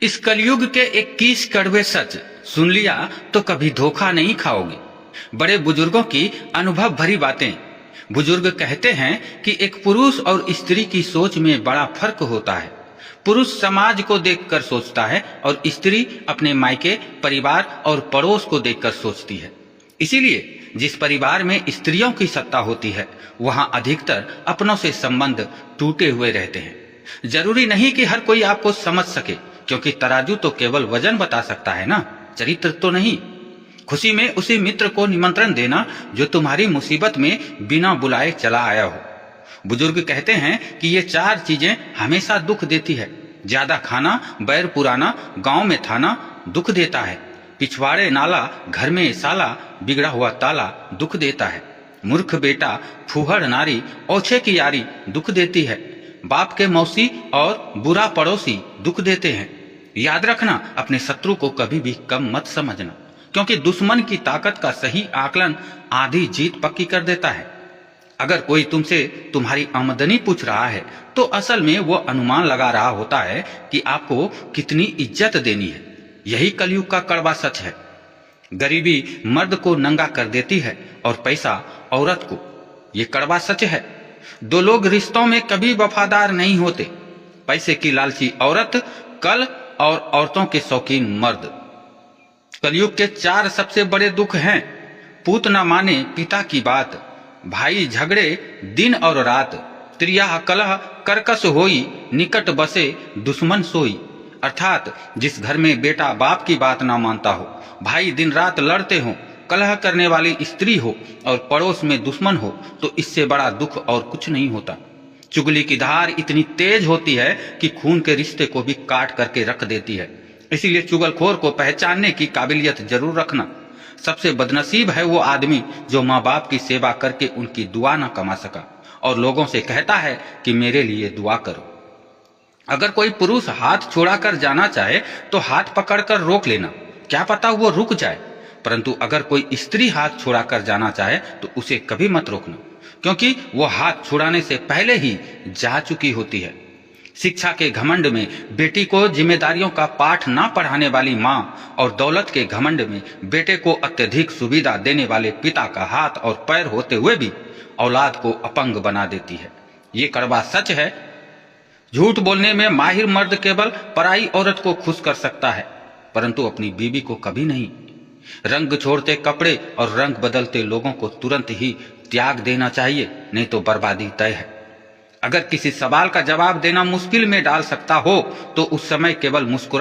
इस कलयुग के 21 कड़वे सच सुन लिया तो कभी धोखा नहीं खाओगे। बड़े बुजुर्गों की अनुभव भरी बातें। बुजुर्ग कहते हैं कि एक पुरुष और स्त्री की सोच में बड़ा फर्क होता है। पुरुष समाज को देखकर सोचता है और स्त्री अपने मायके, परिवार और पड़ोस को देखकर सोचती है। इसीलिए जिस परिवार में स्त्रियों की सत्ता होती है वहां अधिकतर अपनों से संबंध टूटे हुए रहते हैं। जरूरी नहीं कि हर कोई आपको समझ सके, क्योंकि तराजू तो केवल वजन बता सकता है ना, चरित्र तो नहीं। खुशी में उसी मित्र को निमंत्रण देना जो तुम्हारी मुसीबत में बिना बुलाए चला आया हो। बुजुर्ग कहते हैं कि ये 4 चीजें हमेशा दुख देती है। ज्यादा खाना, बैर पुराना, गांव में थाना दुख देता है। पिछवाड़े नाला, घर में साला, बिगड़ा हुआ ताला दुख देता है। मूर्ख बेटा, फूहड़ नारी, ओछे की यारी दुख देती है। बाप के मौसी और बुरा पड़ोसी दुख देते हैं। याद रखना, अपने शत्रु को कभी भी कम मत समझना, क्योंकि दुश्मन की ताकत का सही आकलन आधी जीत पक्की कर देता है। अगर कोई तुमसे तुम्हारी आमदनी पूछ रहा है तो असल में वो अनुमान लगा रहा होता है कि आपको कितनी इज्जत देनी है। यही कलयुग का कड़वा सच है। गरीबी मर्द को नंगा कर देती है और पैसा औरत को। ये कड़वा सच है। 2 लोग रिश्तों में कभी वफादार नहीं होते, पैसे की लालची औरत कल और औरतों के शौकीन मर्द। कलयुग के 4 सबसे बड़े दुख हैं। पूत न माने पिता की बात, भाई झगड़े दिन और रात, त्रिया कलह करकस होई, निकट बसे दुश्मन सोई। अर्थात जिस घर में बेटा बाप की बात ना मानता हो, भाई दिन रात लड़ते हो, कलह करने वाली स्त्री हो और पड़ोस में दुश्मन हो, तो इससे बड़ा दुख और कुछ नहीं होता। चुगली की धार इतनी तेज होती है कि खून के रिश्ते को भी काट करके रख देती है। इसीलिए चुगलखोर को पहचानने की काबिलियत जरूर रखना। सबसे बदनसीब है वो आदमी जो माँ बाप की सेवा करके उनकी दुआ न कमा सका और लोगों से कहता है कि मेरे लिए दुआ करो। अगर कोई पुरुष हाथ छोड़ाकर जाना चाहे तो हाथ पकड़कर रोक लेना, क्या पता वो रुक जाए। परंतु अगर कोई स्त्री हाथ छोड़ाकर जाना चाहे तो उसे कभी मत रोकना, क्योंकि वो हाथ छुड़ाने से पहले ही जा चुकी होती है। शिक्षा के घमंड में बेटी को जिम्मेदारियों का पाठ ना पढ़ाने वाली माँ और दौलत के घमंड में बेटे को अत्यधिक सुविधा देने वाले पिता का हाथ और पैर होते हुए भी औलाद को अपंग बना देती है। ये कड़वा सच है। झूठ बोलने में माहिर मर्द केवल पराई औरत को खुश कर सकता है, परंतु अपनी बीवी को कभी नहीं। रंग छोड़ते कपड़े और रंग बदलते लोगों को तुरंत ही त्याग देना चाहिए, नहीं तो बर्बादी तय है। अगर किसी सवाल का जवाब देना मुश्किल में डाल सकता हो तो उस समय केवल मुस्कुरा